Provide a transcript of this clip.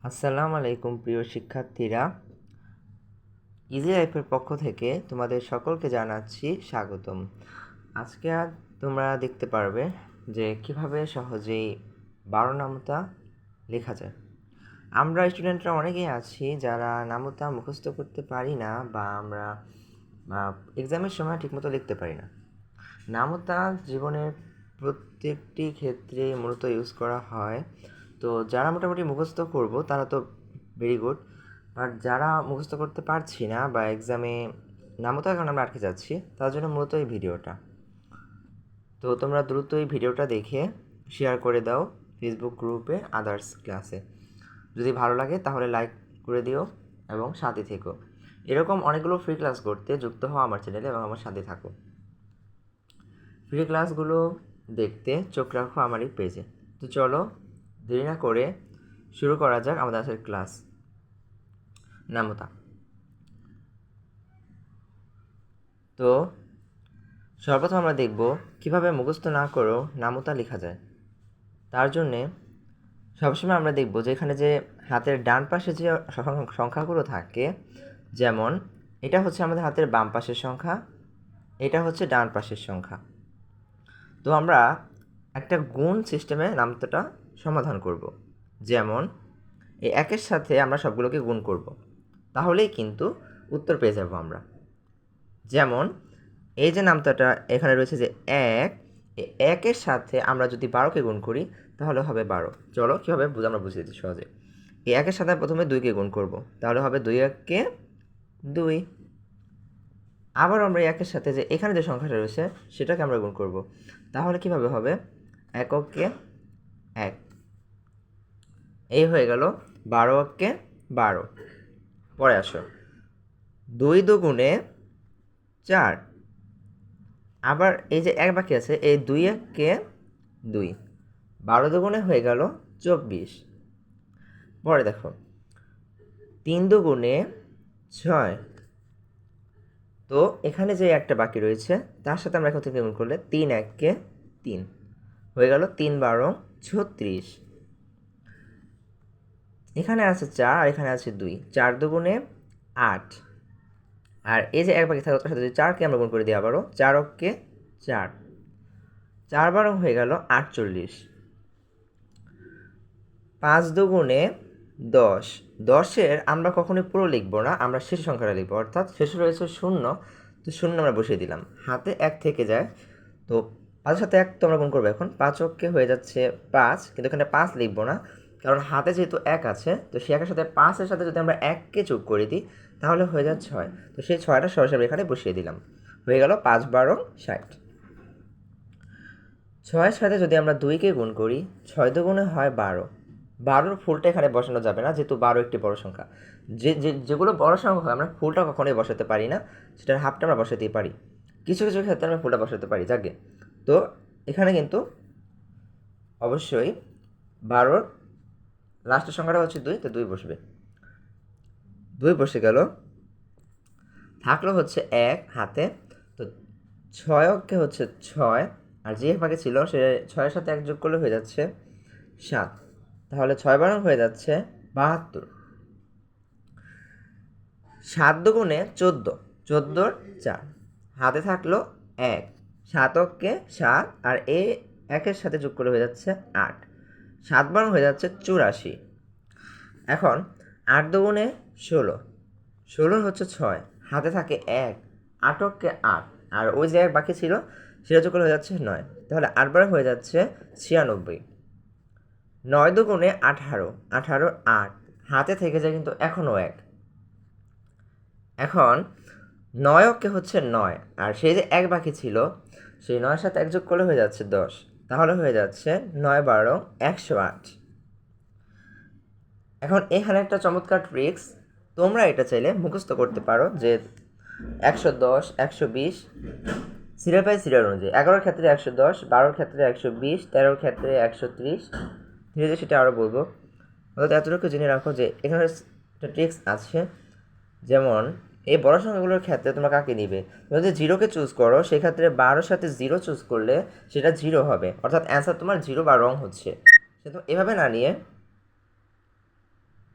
আসসালামু আলাইকুম প্রিয় শিক্ষার্থীরা, ইজি লাইফের পক্ষ থেকে তোমাদের সকলকে জানাচ্ছি স্বাগতম। আজকে তোমরা দেখতে পারবে যে কিভাবে সহজেই 12 নামতা লেখা যায়। আমরা স্টুডেন্টরা অনেকেই আছি যারা নামতা মুখস্থ করতে পারি না বা আমরা এক্সামের সময় ঠিকমতো লিখতে পারি না। নামতা জীবনের প্রত্যেকটি ক্ষেত্রে মূলত ইউজ করা হয়। তো যারা মোটামুটি মুখস্থ করব তারা তো ভেরি গুড, আর যারা মুখস্থ করতে পারছি না বা এক্সামে নামতা এখন আমরা আটকে যাচ্ছি, তার জন্য মূলত এই ভিডিওটা। তো তোমরা দ্রুত এই ভিডিওটা দেখে শেয়ার করে দাও ফেসবুক গ্রুপে, আদার্স ক্লাসে। যদি ভালো লাগে তাহলে লাইক করে দিও এবং সাথে থেকো। এরকম অনেকগুলো ফ্রি ক্লাস করতে যুক্ত হও আমার চ্যানেলে এবং আমার সাথে থাকো। ফ্রি ক্লাসগুলো দেখতে চোখ রাখো আমার এই পেজে। তো চলো দেরি না করে শুরু করা যাক আমাদের আজকের ক্লাস নামতা। তো সর্বপ্রথম আমরা দেখব কিভাবে মুখস্থ না করেও নামতা লেখা যায়। তার জন্যে সবসময় আমরা দেখব যে এখানে যে হাতের ডান পাশে যে সংখ্যাগুলো থাকে, যেমন এটা হচ্ছে আমাদের হাতের বাম পাশের সংখ্যা, এটা হচ্ছে ডান পাশের সংখ্যা। তো আমরা একটা গুণ সিস্টেমে নামতাটা সমাধান করব। যেমন এই একের সাথে আমরা সবগুলোকে গুণ করব, তাহলেই কিন্তু উত্তর পেয়ে যাব আমরা। যেমন এই যে নামতাটা এখানে রয়েছে যে এক, এই একের সাথে আমরা যদি 12কে গুণ করি তাহলে হবে 12। চলো কীভাবে আমরা বুঝিয়ে দিচ্ছি সহজে। এই একের সাথে প্রথমে 2কে গুণ করব, তাহলে হবে 2 এককে 2। আবার আমরা একের সাথে যে এখানে যে সংখ্যাটা রয়েছে সেটাকে আমরা গুণ করব, তাহলে কীভাবে হবে, এককে 1। এই হয়ে গেল 12 এককে 12। পরে আসো 2 দুগুণে 4। আবার এই যে এক বাকি আছে, এই 2 এককে 2, 12 দুগুণে হয়ে গেল 24। পরে দেখো 3 দুগুণে 6। তো এখানে যে একটা বাকি রয়েছে তার সাথে আমরা এখন থেকে গুণ করলে 3 এককে 3 হয়ে গেল 3 12 36। এখানে আছে 4 আর এখানে আছে 2, 4 দুগুণে 8। আর এই যে এক বাকি থাকলো তার সাথে যদি 4কে আমরা গুণ করে দিই আবারও, 4 অক্কে 4, 4 12 হয়ে গেল 48। 5 দুগুণে 10, 10-এর আমরা কখনোই পুরো লিখব না, আমরা শেষ সংখ্যাটা লিখব, অর্থাৎ শেষে রয়েছে 0, তো 0 আমরা বসিয়ে দিলাম, হাতে 1 থেকে যায়। তো 5-এর সাথে 1 তো আমরা গুণ করবো এখন, 5 অক্কে হয়ে যাচ্ছে 5, কিন্তু এখানে 5 লিখব না, কারণ হাতে যেহেতু 1 আছে, তো সেই 1-এর সাথে 5-এর সাথে যদি আমরা 1কে যোগ করে দিই তাহলে হয়ে যায় 6। তো সেই 6টা সরাসরি এখানে বসিয়ে দিলাম, হয়ে গেল 5 12 60। 6-এর সাথে যদি আমরা 2কে গুণ করি, 6 দুগুণে হয় 12। 12-র ফুলটা এখানে বসানো যাবে না, যেহেতু 12 একটি বড় সংখ্যা। যেগুলো বড় সংখ্যা হয় আমরা ফুলটা কখনোই বসাতে পারি না, সেটার হাফটা আমরা বসাতেই পারি। কিছু কিছু ক্ষেত্রে আমরা ফুলটা বসাতে পারি, যাকে। তো এখানে কিন্তু অবশ্যই 12-র লাস্টের সংখ্যাটা হচ্ছে 2, তো 2 বসবে। 2 বসে গেল, থাকলো হচ্ছে 1 হাতে। তো 6 অক্ষে হচ্ছে 6, আর যে ভাগে ছিল সে 6-এর সাথে 1 যোগ করলে হয়ে যাচ্ছে 7, তাহলে 6 12 হয়ে যাচ্ছে 72। 7 দুগুণে 14, 14-র 4, হাতে থাকলো 1, 7 অক্ষে 7, আর এই 1-এর সাথে যোগ করলে হয়ে যাচ্ছে 8, 7 12 হয়ে যাচ্ছে 84। এখন 8 দুগুণে 16, 16 হচ্ছে 6, হাতে থাকে 1, 8 অক্ষে 8, আর ওই যে 1 বাকি ছিল সেটা যোগ করলে হয়ে যাচ্ছে 9, তাহলে 8 12 হয়ে যাচ্ছে 96। 9 দুগুণে 18, 18 8, হাতে থেকে যায় কিন্তু এখনও 1। এখন 9 অক্ষে হচ্ছে 9, আর সেই যে 1 বাকি ছিল সেই 9-এর সাথে 1 যোগ করলে হয়ে যাচ্ছে 10, তাহলে হয়ে যাচ্ছে 9 12 108। এখন এখানে একটা চমৎকার ট্রিক্স, তোমরা এটা চাইলে মুখস্থ করতে পারো যে 110 120 সিরিয়াল বাই সিরিয়াল অনুযায়ী। 11-র ক্ষেত্রে 110, 12-র ক্ষেত্রে 120, 13-র ক্ষেত্রে 130। ধীরে ধীরে সেটা আরও বলবো, অর্থাৎ এতটুকু জেনে রাখো যে এখানে একটা ট্রিক্স আছে। যেমন এই বড় সংখ্যাগুলোর ক্ষেত্রে তোমরা কাকে নিবে, তোমরা যদি 0কে চুজ করো সেক্ষেত্রে 12-র সাথে 0 চুজ করলে সেটা 0 হবে, অর্থাৎ অ্যান্সার তোমার 0 বা রং হচ্ছে। সে তো এভাবে না নিয়ে